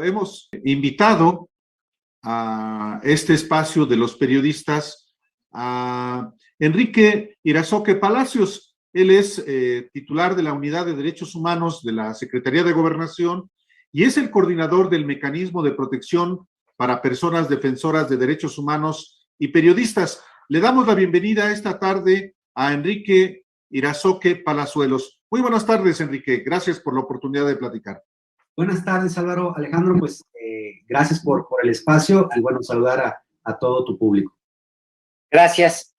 hemos invitado a este espacio de los periodistas a Enrique Irazoque Palacios. Él es titular de la Unidad de Derechos Humanos de la Secretaría de Gobernación y es el coordinador del Mecanismo de Protección para Personas Defensoras de Derechos Humanos y Periodistas. Le damos la bienvenida esta tarde a Enrique Irazoque Palazuelos. Muy buenas tardes, Enrique. Gracias por la oportunidad de platicar. Buenas tardes, Álvaro. Alejandro, pues gracias por el espacio y bueno, saludar a todo tu público. Gracias.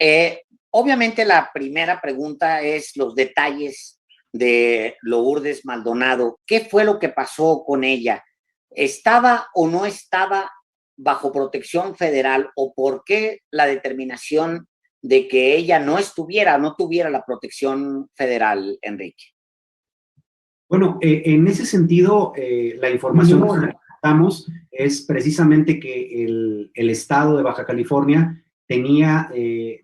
Obviamente la primera pregunta es los detalles de Lourdes Maldonado. ¿Qué fue lo que pasó con ella? ¿Estaba o no estaba bajo protección federal o por qué la determinación de que ella no tuviera la protección federal, Enrique? Bueno, en ese sentido, la información que damos es precisamente que el estado de Baja California tenía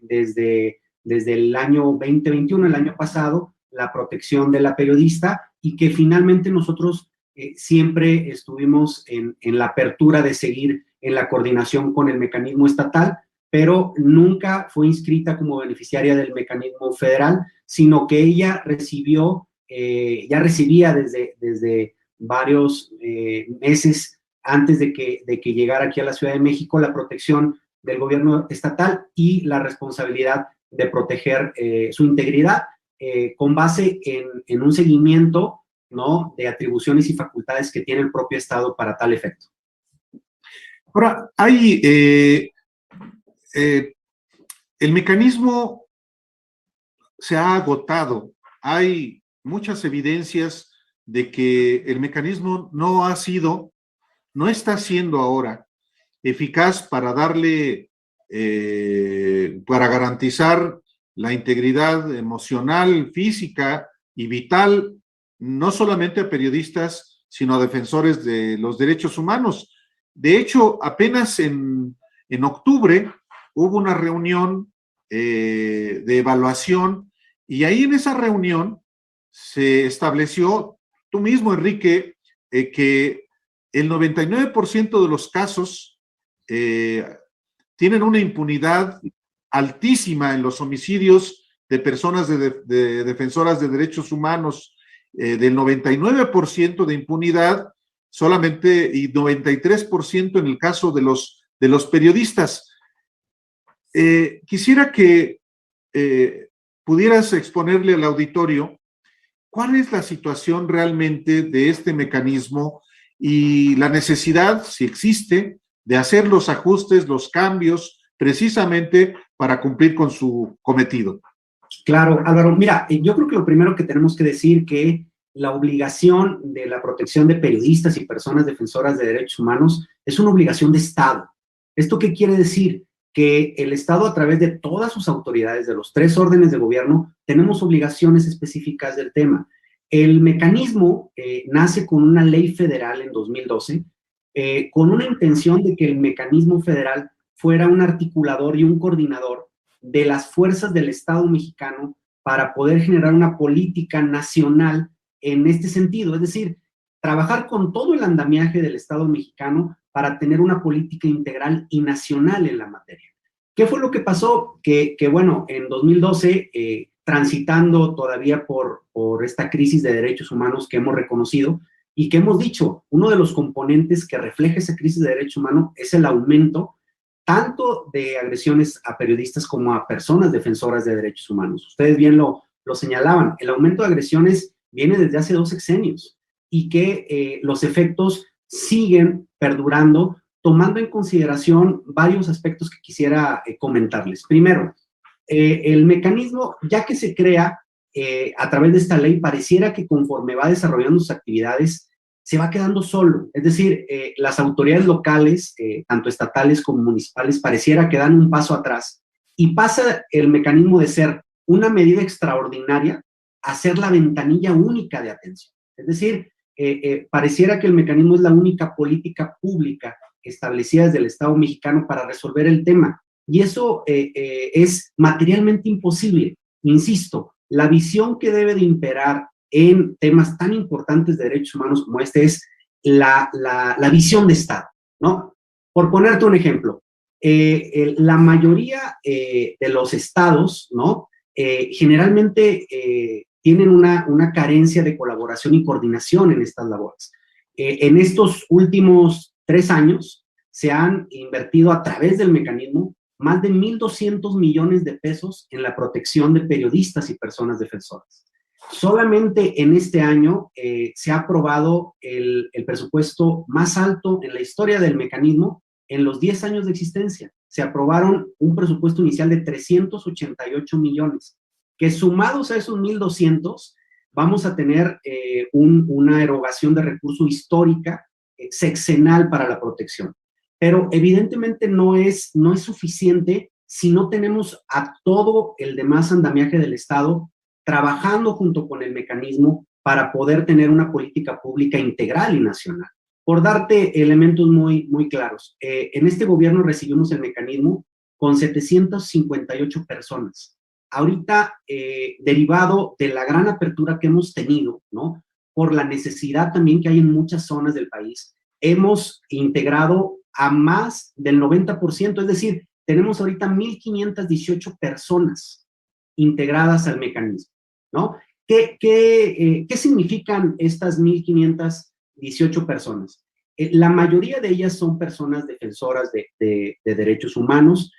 desde el año 2021, el año pasado, la protección de la periodista y que finalmente nosotros siempre estuvimos en la apertura de seguir en la coordinación con el mecanismo estatal, pero nunca fue inscrita como beneficiaria del mecanismo federal, sino que ella ya recibía desde varios meses antes de que llegara aquí a la Ciudad de México la protección del gobierno estatal y la responsabilidad de proteger su integridad con base en un seguimiento, ¿no?, de atribuciones y facultades que tiene el propio Estado para tal efecto. Ahora, el mecanismo se ha agotado. Hay muchas evidencias de que el mecanismo no está siendo ahora eficaz para para garantizar la integridad emocional, física y vital, no solamente a periodistas, sino a defensores de los derechos humanos. De hecho, apenas en octubre hubo una reunión de evaluación y ahí en esa reunión se estableció, tú mismo, Enrique, que el 99% de los casos tienen una impunidad altísima en los homicidios de personas de defensoras de derechos humanos, del 99% de impunidad solamente y 93% en el caso de los periodistas. Quisiera que pudieras exponerle al auditorio cuál es la situación realmente de este mecanismo y la necesidad, si existe, de hacer los ajustes, los cambios, precisamente para cumplir con su cometido. Claro, Álvaro, mira, yo creo que lo primero que tenemos que decir que la obligación de la protección de periodistas y personas defensoras de derechos humanos es una obligación de Estado. ¿Esto qué quiere decir? Que el Estado, a través de todas sus autoridades, de los 3 órdenes de gobierno, tenemos obligaciones específicas del tema. El mecanismo nace con una ley federal en 2012, con una intención de que el mecanismo federal fuera un articulador y un coordinador de las fuerzas del Estado mexicano para poder generar una política nacional en este sentido, es decir, trabajar con todo el andamiaje del Estado mexicano para tener una política integral y nacional en la materia. ¿Qué fue lo que pasó? Que bueno, en 2012, transitando todavía por esta crisis de derechos humanos que hemos reconocido y que hemos dicho, uno de los componentes que refleja esa crisis de derechos humanos es el aumento tanto de agresiones a periodistas como a personas defensoras de derechos humanos. Ustedes bien lo señalaban, el aumento de agresiones viene desde hace 2 sexenios y que los efectos siguen perdurando, tomando en consideración varios aspectos que quisiera comentarles. Primero, el mecanismo, ya que se crea a través de esta ley, pareciera que conforme va desarrollando sus actividades, se va quedando solo. Es decir, las autoridades locales, tanto estatales como municipales, pareciera que dan un paso atrás y pasa el mecanismo de ser una medida extraordinaria a ser la ventanilla única de atención. Es decir, pareciera que el mecanismo es la única política pública establecida desde el Estado mexicano para resolver el tema. Y eso es materialmente imposible. Insisto, la visión que debe de imperar en temas tan importantes de derechos humanos como este es la visión de Estado, ¿no? Por ponerte un ejemplo, la mayoría de los estados, ¿no? Generalmente tienen una carencia de colaboración y coordinación en estas labores. En estos últimos 3 años se han invertido a través del mecanismo más de 1.200 millones de pesos en la protección de periodistas y personas defensoras. Solamente en este año se ha aprobado el presupuesto más alto en la historia del mecanismo en los 10 años de existencia. Se aprobaron un presupuesto inicial de 388 millones, que sumados a esos 1.200, vamos a tener una erogación de recurso histórica sexenal para la protección. Pero evidentemente no es suficiente si no tenemos a todo el demás andamiaje del Estado trabajando junto con el mecanismo para poder tener una política pública integral y nacional. Por darte elementos muy, muy claros, en este gobierno recibimos el mecanismo con 758 personas. Ahorita, derivado de la gran apertura que hemos tenido, ¿no? Por la necesidad también que hay en muchas zonas del país, hemos integrado a más del 90%, es decir, tenemos ahorita 1.518 personas integradas al mecanismo, ¿no? ¿Qué significan estas 1.518 personas? La mayoría de ellas son personas defensoras de derechos humanos.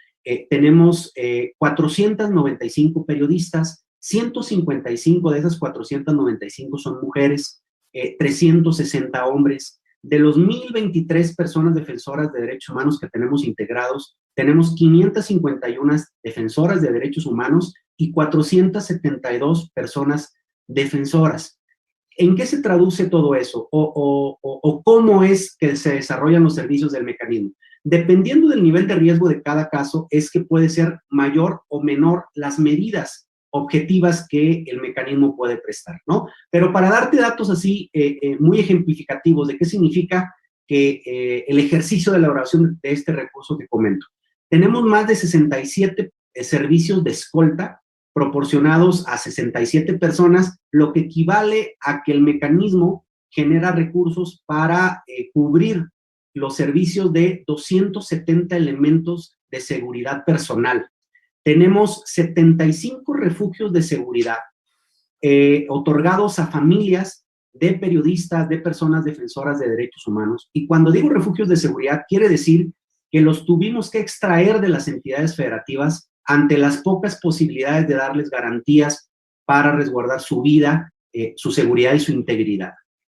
Tenemos 495 periodistas, 155 de esas 495 son mujeres, 360 hombres. De los 1.023 personas defensoras de derechos humanos que tenemos integrados, tenemos 551 defensoras de derechos humanos y 472 personas defensoras. ¿En qué se traduce todo eso? ¿O cómo es que se desarrollan los servicios del mecanismo? Dependiendo del nivel de riesgo de cada caso, es que puede ser mayor o menor las medidas objetivas que el mecanismo puede prestar, ¿no? Pero para darte datos así muy ejemplificativos de qué significa que el ejercicio de la elaboración de este recurso que comento. Tenemos más de 67 servicios de escolta proporcionados a 67 personas, lo que equivale a que el mecanismo genera recursos para cubrir los servicios de 270 elementos de seguridad personal. Tenemos 75 refugios de seguridad otorgados a familias de periodistas, de personas defensoras de derechos humanos. Y cuando digo refugios de seguridad, quiere decir que los tuvimos que extraer de las entidades federativas ante las pocas posibilidades de darles garantías para resguardar su vida, su seguridad y su integridad.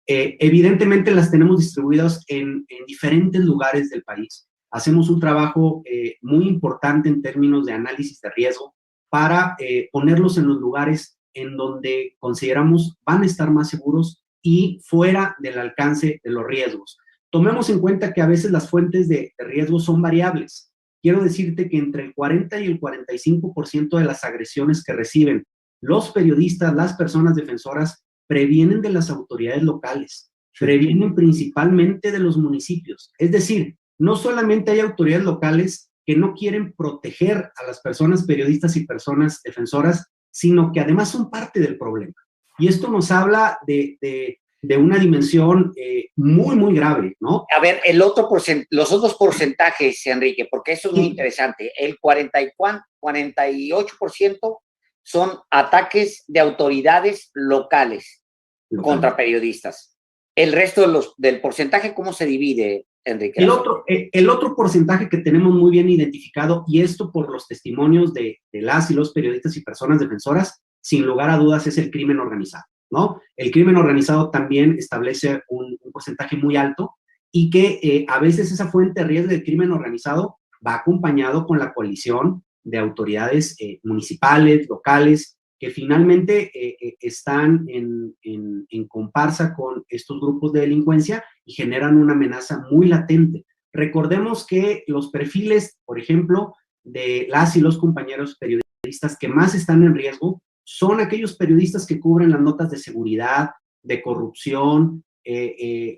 Evidentemente las tenemos distribuidas en diferentes lugares del país. Hacemos un trabajo muy importante en términos de análisis de riesgo para ponerlos en los lugares en donde consideramos van a estar más seguros y fuera del alcance de los riesgos. Tomemos en cuenta que a veces las fuentes de riesgo son variables. Quiero decirte que entre el 40 y el 45% de las agresiones que reciben los periodistas, las personas defensoras, previenen de las autoridades locales, previenen principalmente de los municipios. Es decir, no solamente hay autoridades locales que no quieren proteger a las personas periodistas y personas defensoras, sino que además son parte del problema. Y esto nos habla de una dimensión muy, muy grave, ¿no? A ver, los otros porcentajes, Enrique, porque eso es muy interesante. El 48% son ataques de autoridades locales contra periodistas. El resto del porcentaje, ¿cómo se divide, Enrique? El otro porcentaje que tenemos muy bien identificado, y esto por los testimonios de las y los periodistas y personas defensoras, sin lugar a dudas es el crimen organizado, ¿no? El crimen organizado también establece un porcentaje muy alto y que a veces esa fuente de riesgo del crimen organizado va acompañado con la coalición de autoridades municipales, locales, que finalmente están en comparsa con estos grupos de delincuencia y generan una amenaza muy latente. Recordemos que los perfiles, por ejemplo, de las y los compañeros periodistas que más están en riesgo son aquellos periodistas que cubren las notas de seguridad, de corrupción, de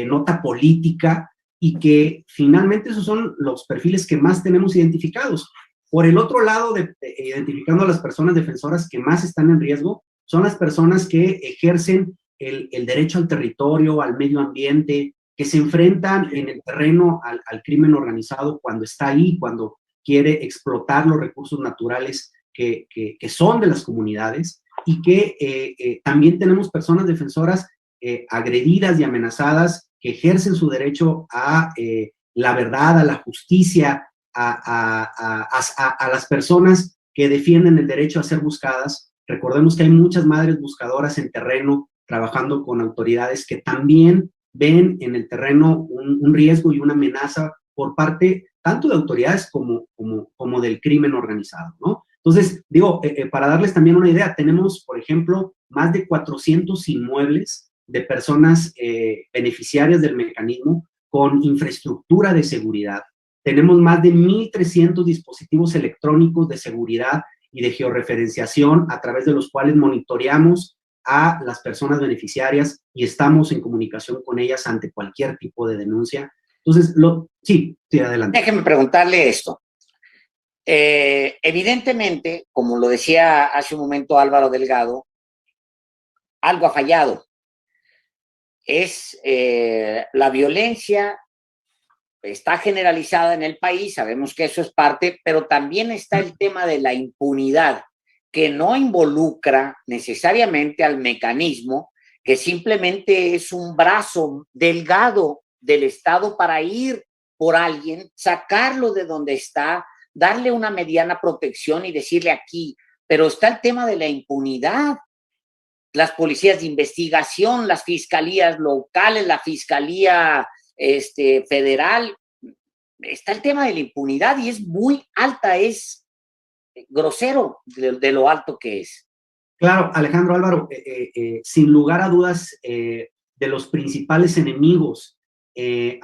nota política, y que finalmente esos son los perfiles que más tenemos identificados. Por el otro lado, identificando a las personas defensoras que más están en riesgo, son las personas que ejercen el derecho al territorio, al medio ambiente, que se enfrentan en el terreno al crimen organizado cuando está ahí, cuando quiere explotar los recursos naturales que son de las comunidades, y que también tenemos personas defensoras agredidas y amenazadas que ejercen su derecho a la verdad, a la justicia, a las personas que defienden el derecho a ser buscadas. Recordemos que hay muchas madres buscadoras en terreno trabajando con autoridades que también ven en el terreno un riesgo y una amenaza por parte tanto de autoridades como del crimen organizado, ¿no? Entonces, digo, para darles también una idea, tenemos, por ejemplo, más de 400 inmuebles de personas beneficiarias del mecanismo con infraestructura de seguridad. Tenemos más de 1,300 dispositivos electrónicos de seguridad y de georreferenciación a través de los cuales monitoreamos a las personas beneficiarias y estamos en comunicación con ellas ante cualquier tipo de denuncia. Entonces, sí, adelante. Déjeme preguntarle esto. Evidentemente, como lo decía hace un momento Álvaro Delgado, algo ha fallado. La violencia está generalizada en el país, sabemos que eso es parte, pero también está el tema de la impunidad, que no involucra necesariamente al mecanismo, que simplemente es un brazo delgado del Estado para ir por alguien, sacarlo de donde está, darle una mediana protección y decirle aquí, pero está el tema de la impunidad. Las policías de investigación, las fiscalías locales, la fiscalía federal, está el tema de la impunidad y es muy alta, es grosero de lo alto que es. Claro, Alejandro, Álvaro, sin lugar a dudas, de los principales enemigos que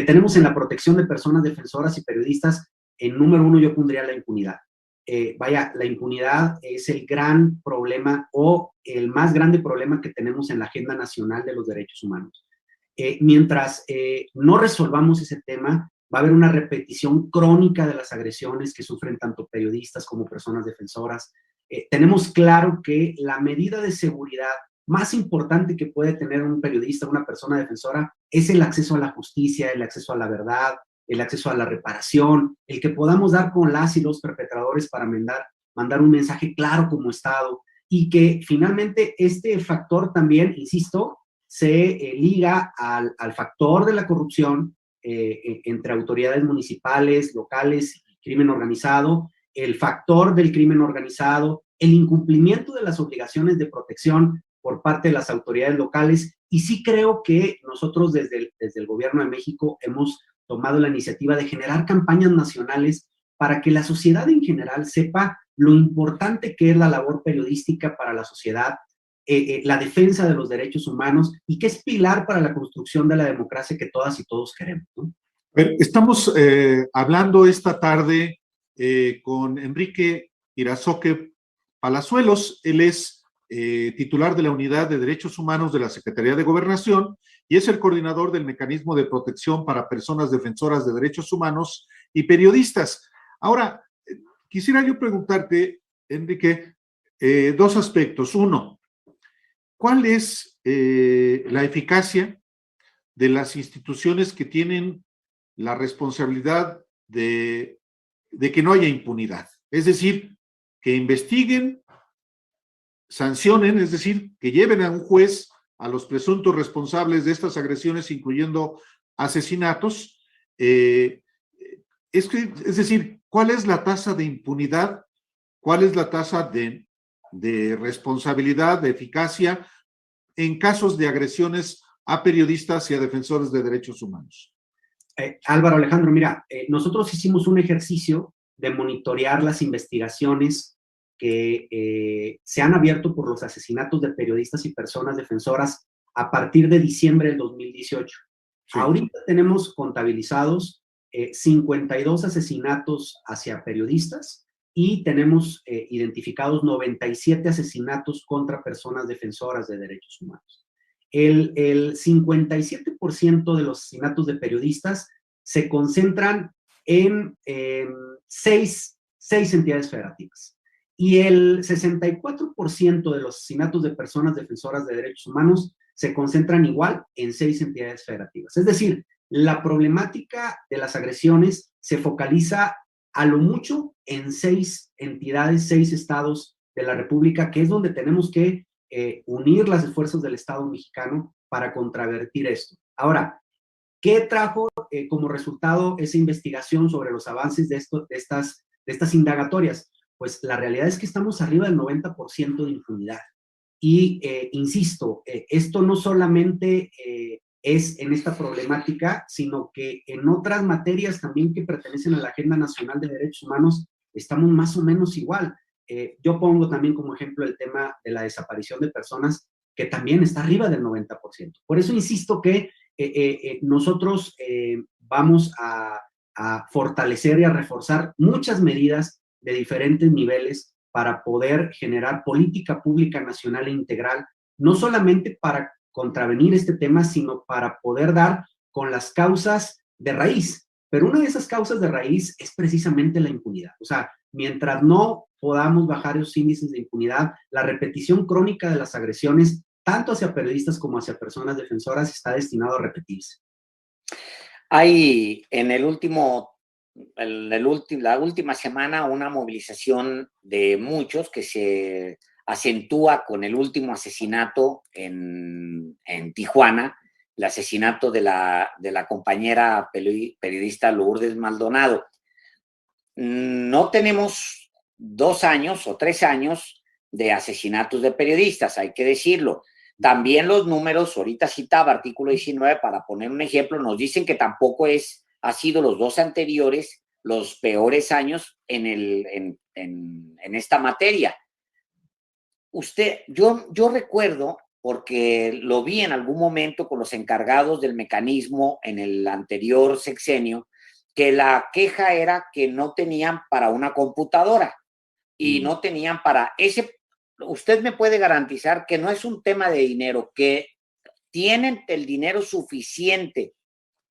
tenemos en la protección de personas defensoras y periodistas, en número uno yo pondría la impunidad. La impunidad es el gran problema o el más grande problema que tenemos en la agenda nacional de los derechos humanos. Mientras no resolvamos ese tema, va a haber una repetición crónica de las agresiones que sufren tanto periodistas como personas defensoras. Tenemos claro que la medida de seguridad más importante que puede tener un periodista, una persona defensora, es el acceso a la justicia, el acceso a la verdad, el acceso a la reparación, el que podamos dar con las y los perpetradores para mandar un mensaje claro como Estado, y que finalmente este factor también, insisto, se liga al factor de la corrupción entre autoridades municipales, locales y crimen organizado, el factor del crimen organizado, el incumplimiento de las obligaciones de protección por parte de las autoridades locales, y sí creo que nosotros desde el Gobierno de México hemos tomado la iniciativa de generar campañas nacionales para que la sociedad en general sepa lo importante que es la labor periodística para la sociedad, la defensa de los derechos humanos, y que es pilar para la construcción de la democracia que todas y todos queremos, ¿no? Estamos hablando esta tarde con Enrique Irazoque Palazuelos. Él es titular de la Unidad de Derechos Humanos de la Secretaría de Gobernación y es el coordinador del Mecanismo de Protección para Personas Defensoras de Derechos Humanos y Periodistas. Ahora, quisiera yo preguntarte, Enrique, dos aspectos. Uno, ¿cuál es la eficacia de las instituciones que tienen la responsabilidad de que no haya impunidad? Es decir, que investiguen, sancionen, es decir, que lleven a un juez a los presuntos responsables de estas agresiones, incluyendo asesinatos. Es decir, ¿cuál es la tasa de impunidad? ¿Cuál es la tasa de responsabilidad, de eficacia en casos de agresiones a periodistas y a defensores de derechos humanos? Álvaro, Alejandro, mira, nosotros hicimos un ejercicio de monitorear las investigaciones que se han abierto por los asesinatos de periodistas y personas defensoras a partir de diciembre del 2018. Sí. Ahorita tenemos contabilizados 52 asesinatos hacia periodistas y tenemos identificados 97 asesinatos contra personas defensoras de derechos humanos. El 57% de los asesinatos de periodistas se concentran en seis entidades federativas. y el 64% de los asesinatos de personas defensoras de derechos humanos se concentran igual en 6 entidades federativas. Es decir, la problemática de las agresiones se focaliza a lo mucho en 6 entidades, 6 estados de la República, que es donde tenemos que unir las esfuerzos del Estado mexicano para contravertir esto. Ahora, ¿qué trajo como resultado esa investigación sobre los avances de estas indagatorias? Pues la realidad es que estamos arriba del 90% de impunidad. Y, insisto, esto no solamente es en esta problemática, sino que en otras materias también que pertenecen a la Agenda Nacional de Derechos Humanos, estamos más o menos igual. Yo pongo también como ejemplo el tema de la desaparición de personas, que también está arriba del 90%. Por eso insisto que nosotros vamos a fortalecer y a reforzar muchas medidas de diferentes niveles para poder generar política pública nacional e integral, no solamente para contravenir este tema, sino para poder dar con las causas de raíz. Pero una de esas causas de raíz es precisamente la impunidad. O sea, mientras no podamos bajar esos índices de impunidad, la repetición crónica de las agresiones, tanto hacia periodistas como hacia personas defensoras, está destinado a repetirse. Hay en la última semana una movilización de muchos que se acentúa con el último asesinato en Tijuana, el asesinato de la compañera periodista Lourdes Maldonado. No tenemos 2 años o 3 años de asesinatos de periodistas, hay que decirlo. También los números, ahorita citaba artículo 19, para poner un ejemplo, nos dicen que tampoco ha sido los 2 anteriores los peores años en esta materia. Yo recuerdo, porque lo vi en algún momento con los encargados del mecanismo en el anterior sexenio, que la queja era que no tenían para una computadora y no tenían para ese. Usted me puede garantizar que no es un tema de dinero, que tienen el dinero suficiente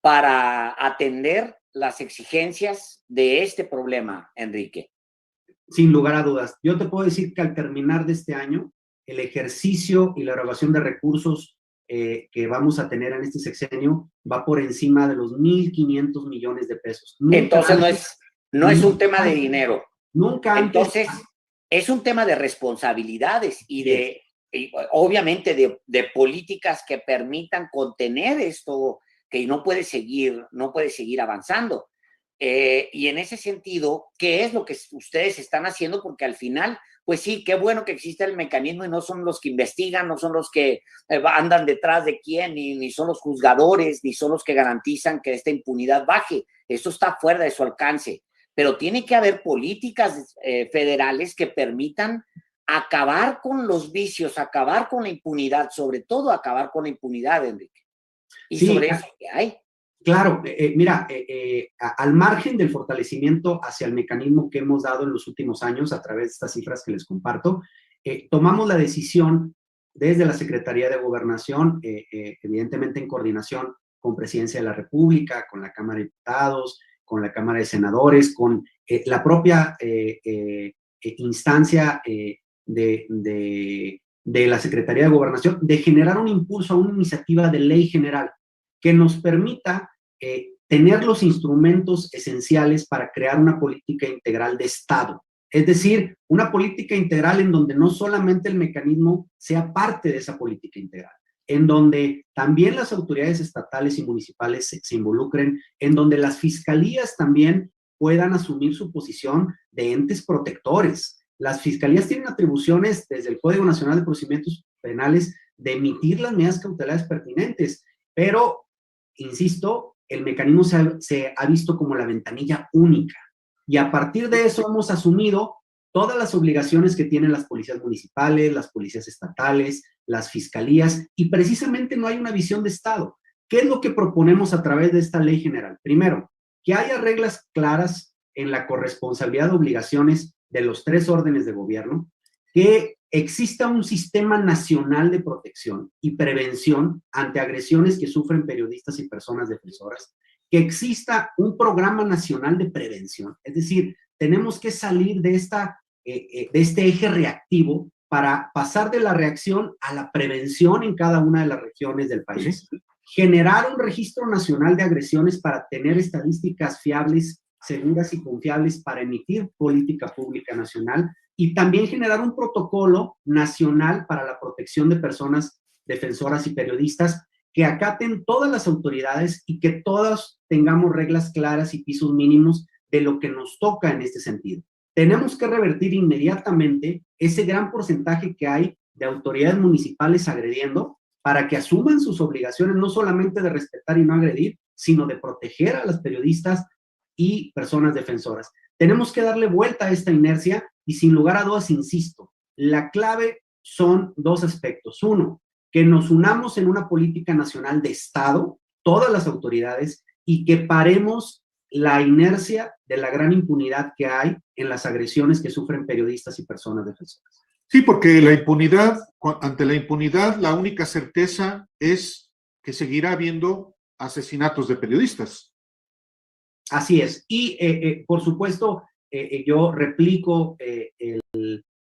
para atender las exigencias de este problema, Enrique. Sin lugar a dudas. Yo te puedo decir que al terminar de este año, el ejercicio y la erogación de recursos que vamos a tener en este sexenio va por encima de los 1,500 millones de pesos. Entonces no es un tema de dinero. Nunca antes. Entonces es un tema de responsabilidades y obviamente de políticas que permitan contener esto que no puede seguir avanzando. Y en ese sentido, ¿qué es lo que ustedes están haciendo? Porque al final, pues sí, qué bueno que existe el mecanismo y no son los que investigan, no son los que andan detrás de quién, ni son los juzgadores, ni son los que garantizan que esta impunidad baje. Eso está fuera de su alcance. Pero tiene que haber políticas federales que permitan acabar con los vicios, acabar con la impunidad, sobre todo acabar con la impunidad, Enrique. Y sí, sobre eso que hay. Claro, mira, al margen del fortalecimiento hacia el mecanismo que hemos dado en los últimos años a través de estas cifras que les comparto, tomamos la decisión desde la Secretaría de Gobernación, evidentemente en coordinación con Presidencia de la República, con la Cámara de Diputados, con la Cámara de Senadores, con la propia instancia de la Secretaría de Gobernación, de generar un impulso a una iniciativa de ley general que nos permita tener los instrumentos esenciales para crear una política integral de Estado. Es decir, una política integral en donde no solamente el mecanismo sea parte de esa política integral, en donde también las autoridades estatales y municipales se involucren, en donde las fiscalías también puedan asumir su posición de entes protectores. Las fiscalías tienen atribuciones desde el Código Nacional de Procedimientos Penales de emitir las medidas cautelares pertinentes, pero, insisto, el mecanismo se ha visto como la ventanilla única. Y a partir de eso hemos asumido todas las obligaciones que tienen las policías municipales, las policías estatales, las fiscalías, y precisamente no hay una visión de Estado. ¿Qué es lo que proponemos a través de esta ley general? Primero, que haya reglas claras en la corresponsabilidad de obligaciones de los 3 órdenes de gobierno, que exista un sistema nacional de protección y prevención ante agresiones que sufren periodistas y personas defensoras, que exista un programa nacional de prevención. Es decir, tenemos que salir de esta de este eje reactivo para pasar de la reacción a la prevención en cada una de las regiones del país. ¿Sí? Generar un registro nacional de agresiones para tener estadísticas fiables, seguras y confiables para emitir política pública nacional, y también generar un protocolo nacional para la protección de personas defensoras y periodistas que acaten todas las autoridades y que todas tengamos reglas claras y pisos mínimos de lo que nos toca en este sentido. Tenemos que revertir inmediatamente ese gran porcentaje que hay de autoridades municipales agrediendo para que asuman sus obligaciones, no solamente de respetar y no agredir, sino de proteger a las periodistas y personas defensoras. Tenemos que darle vuelta a esta inercia y sin lugar a dudas, insisto, la clave son dos aspectos. Uno, que nos unamos en una política nacional de Estado, todas las autoridades, y que paremos la inercia de la gran impunidad que hay en las agresiones que sufren periodistas y personas defensoras. Sí, porque la impunidad, ante la impunidad, la única certeza es que seguirá habiendo asesinatos de periodistas. Así es. Y, por supuesto, yo replico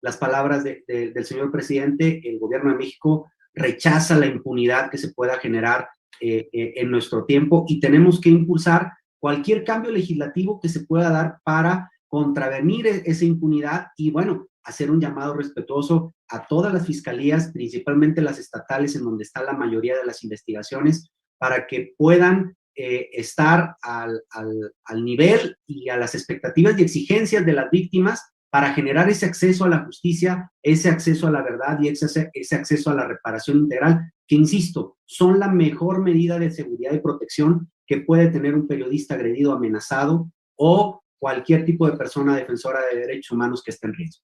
las palabras del señor presidente. El gobierno de México rechaza la impunidad que se pueda generar en nuestro tiempo y tenemos que impulsar cualquier cambio legislativo que se pueda dar para contravenir esa impunidad y, bueno, hacer un llamado respetuoso a todas las fiscalías, principalmente las estatales, en donde está la mayoría de las investigaciones, para que puedan estar al nivel y a las expectativas y exigencias de las víctimas para generar ese acceso a la justicia, ese acceso a la verdad y ese acceso a la reparación integral, que, insisto, son la mejor medida de seguridad y protección que puede tener un periodista agredido, amenazado o cualquier tipo de persona defensora de derechos humanos que esté en riesgo.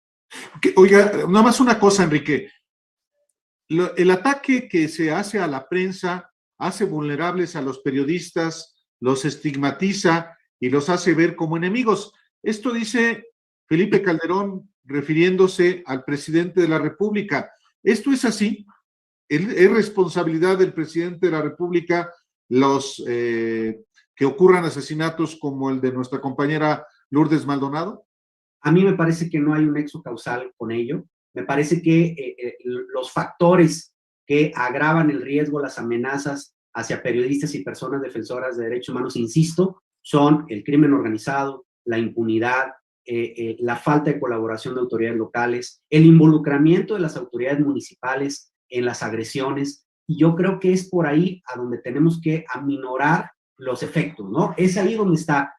Oiga, nada más una cosa, Enrique. El ataque que se hace a la prensa hace vulnerables a los periodistas, los estigmatiza y los hace ver como enemigos. Esto dice Felipe Calderón refiriéndose al presidente de la República. ¿Esto es así? ¿Es responsabilidad del presidente de la República que ocurran asesinatos como el de nuestra compañera Lourdes Maldonado? A mí me parece que no hay un nexo causal con ello. Me parece que los factores que agravan el riesgo, las amenazas hacia periodistas y personas defensoras de derechos humanos, insisto, son el crimen organizado, la impunidad, la falta de colaboración de autoridades locales, el involucramiento de las autoridades municipales en las agresiones, y yo creo que es por ahí a donde tenemos que aminorar los efectos, ¿no? Es ahí donde está.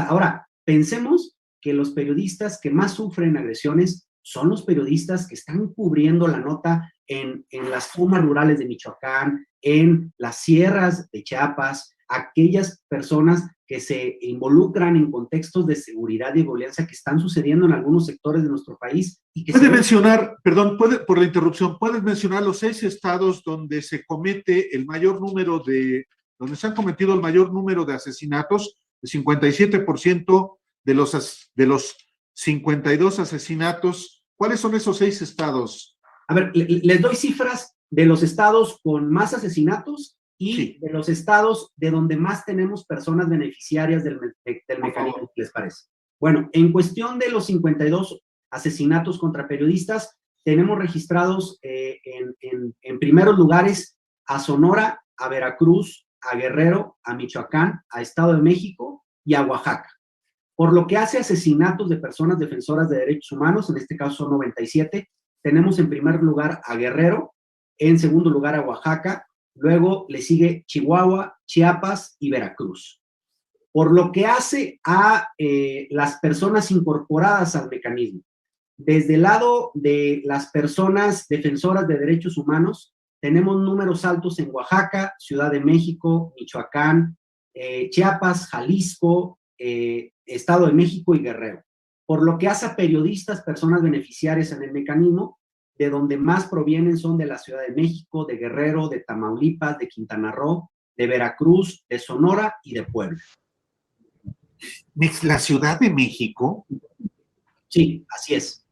Ahora, pensemos que los periodistas que más sufren agresiones son los periodistas que están cubriendo la nota en las zonas rurales de Michoacán, en las sierras de Chiapas, aquellas personas que se involucran en contextos de seguridad y violencia que están sucediendo en algunos sectores de nuestro país. Y que ¿Puede mencionar, perdón, por la interrupción, puedes mencionar los 6 estados donde se comete el mayor número donde se han cometido el mayor número de asesinatos? El 57% de los 52 asesinatos. ¿Cuáles son esos 6 estados? A ver, les doy cifras de los estados con más asesinatos y sí, de los estados de donde más tenemos personas beneficiarias del mecanismo, ¿qué les parece? Bueno, en cuestión de los 52 asesinatos contra periodistas, tenemos registrados en primeros lugares a Sonora, a Veracruz, a Guerrero, a Michoacán, a Estado de México y a Oaxaca. Por lo que hace asesinatos de personas defensoras de derechos humanos, en este caso son 97, tenemos en primer lugar a Guerrero, en segundo lugar a Oaxaca, luego le sigue Chihuahua, Chiapas y Veracruz. Por lo que hace a las personas incorporadas al mecanismo, desde el lado de las personas defensoras de derechos humanos, tenemos números altos en Oaxaca, Ciudad de México, Michoacán, Chiapas, Jalisco, Estado de México y Guerrero. Por lo que hace a periodistas, personas beneficiarias en el mecanismo, de donde más provienen son de la Ciudad de México, de Guerrero, de Tamaulipas, de Quintana Roo, de Veracruz, de Sonora y de Puebla. ¿La Ciudad de México? Sí, así es.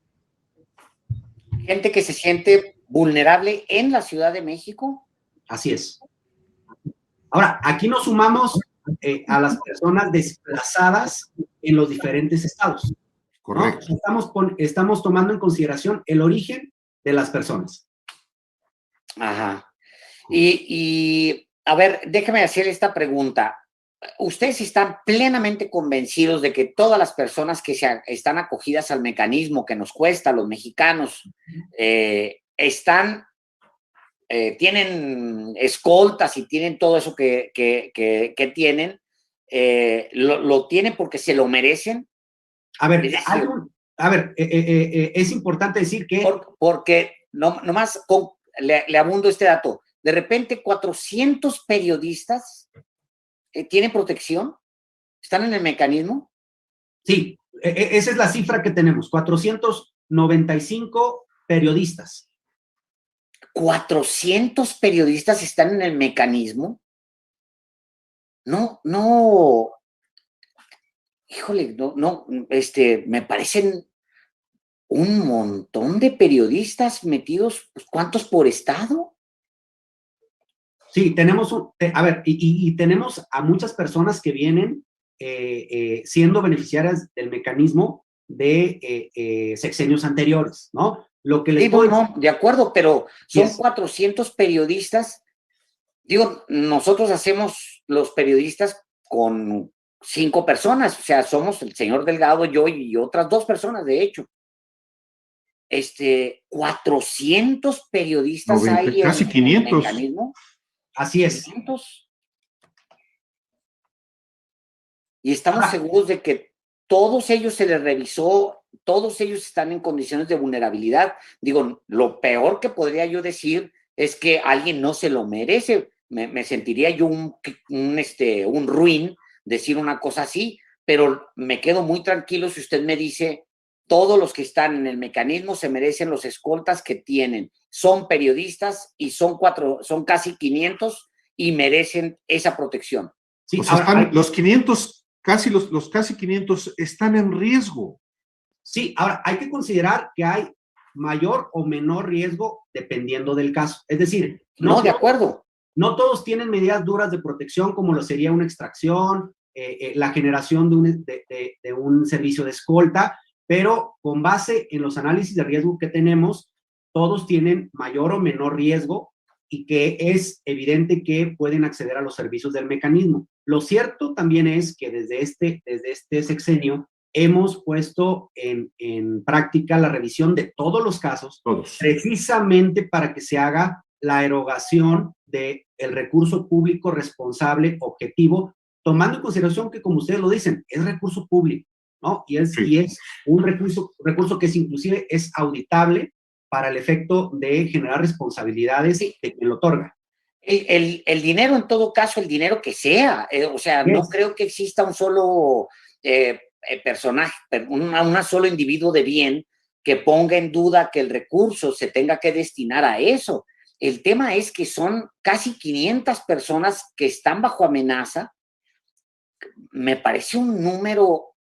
Gente que se siente vulnerable en la Ciudad de México. Así es. Ahora, aquí nos sumamos a las personas desplazadas en los diferentes estados. Correcto. ¿no? Estamos tomando en consideración el origen de las personas. Ajá. Y a ver, déjeme hacer esta pregunta. ¿Ustedes están plenamente convencidos de que todas las personas que están acogidas al mecanismo que nos cuesta a los mexicanos tienen escoltas y tienen todo eso que tienen, lo tienen porque se lo merecen? A ver, es importante decir que... Porque nomás le abundo este dato. De repente 400 periodistas tienen protección, están en el mecanismo. Sí, esa es la cifra que tenemos, 495 periodistas. 400 periodistas están en el mecanismo. No, híjole, no, me parecen un montón de periodistas metidos, pues, ¿cuántos por estado? Sí, tenemos tenemos a muchas personas que vienen siendo beneficiarias del mecanismo de sexenios anteriores, ¿no? Lo que les Sí, no, de acuerdo, pero son 400 periodistas. Digo, nosotros hacemos los periodistas con 5 personas, o sea, somos el señor Delgado, yo y otras 2 personas, de hecho. 400 periodistas 90, hay casi en 500. el mecanismo. Así es. 500. Y estamos seguros de que todos ellos se les revisó, todos ellos están en condiciones de vulnerabilidad. Digo, lo peor que podría yo decir es que alguien no se lo merece. Me sentiría yo un ruin decir una cosa así, pero me quedo muy tranquilo si usted me dice, todos los que están en el mecanismo se merecen los escoltas que tienen. Son periodistas y son casi 500 y merecen esa protección. Sí, o sea, los 500, los casi 500 están en riesgo. Sí, ahora hay que considerar que hay mayor o menor riesgo dependiendo del caso. Es decir, no, de acuerdo. No todos tienen medidas duras de protección como lo sería una extracción, la generación de un servicio de escolta, pero con base en los análisis de riesgo que tenemos, todos tienen mayor o menor riesgo y que es evidente que pueden acceder a los servicios del mecanismo. Lo cierto también es que desde este sexenio hemos puesto en práctica la revisión de todos los casos, precisamente para que se haga la erogación del recurso público responsable, objetivo, tomando en consideración que, como ustedes lo dicen, es recurso público, ¿no? Y es un recurso que inclusive es auditable para el efecto de generar responsabilidades de quien lo otorga. El dinero, en todo caso, el dinero que sea, o sea, no creo que exista un solo personaje, un solo individuo de bien que ponga en duda que el recurso se tenga que destinar a eso. El tema es que son casi 500 personas que están bajo amenaza. Me parece un número,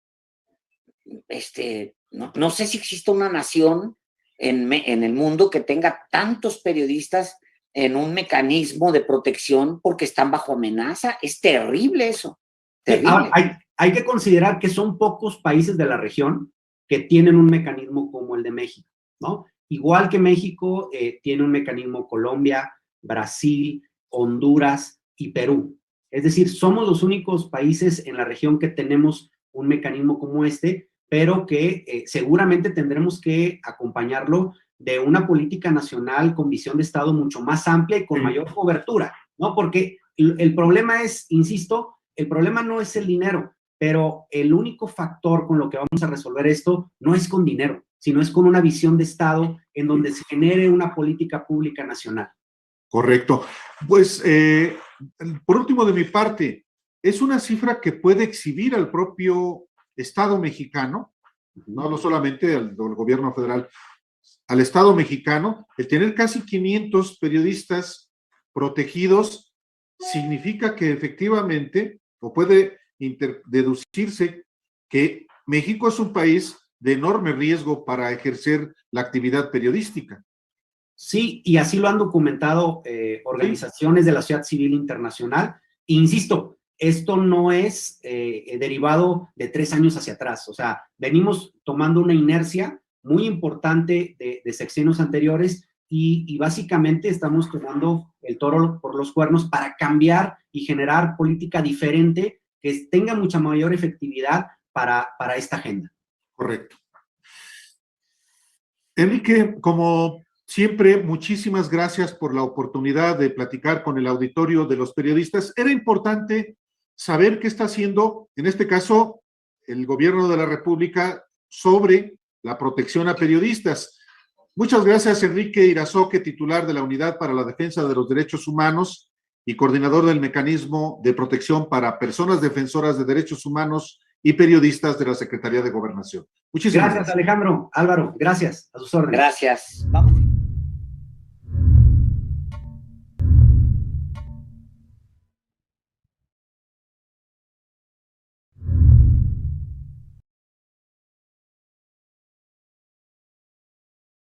no sé si existe una nación en el mundo que tenga tantos periodistas en un mecanismo de protección porque están bajo amenaza. Es terrible eso. Terrible. Ahora, hay que considerar que son pocos países de la región que tienen un mecanismo como el de México, ¿no? Igual que México, tiene un mecanismo Colombia, Brasil, Honduras y Perú. Es decir, somos los únicos países en la región que tenemos un mecanismo como este, pero que seguramente tendremos que acompañarlo de una política nacional con visión de Estado mucho más amplia y con mayor cobertura, ¿no? Porque el problema es, insisto, el problema no es el dinero, pero el único factor con lo que vamos a resolver esto no es con dinero, sino es con una visión de Estado en donde se genere una política pública nacional. Correcto. Pues, por último, de mi parte, es una cifra que puede exhibir al propio Estado mexicano, no solamente al gobierno federal, al Estado mexicano. El tener casi 500 periodistas protegidos significa que efectivamente, o puede deducirse que México es un país de enorme riesgo para ejercer la actividad periodística. Sí, y así lo han documentado organizaciones de la sociedad civil internacional. E insisto, esto no es derivado de 3 años hacia atrás. O sea, venimos tomando una inercia muy importante de sexenios anteriores y básicamente estamos tomando el toro por los cuernos para cambiar y generar política diferente que tenga mucha mayor efectividad para esta agenda. Correcto. Enrique, como siempre, muchísimas gracias por la oportunidad de platicar con el auditorio de los periodistas. Era importante saber qué está haciendo, en este caso, el gobierno de la República sobre la protección a periodistas. Muchas gracias, Enrique Irazoque, titular de la Unidad para la Defensa de los Derechos Humanos y coordinador del Mecanismo de Protección para Personas Defensoras de Derechos Humanos y Periodistas de la Secretaría de Gobernación. Muchísimas gracias. Gracias, Alejandro. Álvaro, gracias. A sus órdenes. Gracias. Vamos.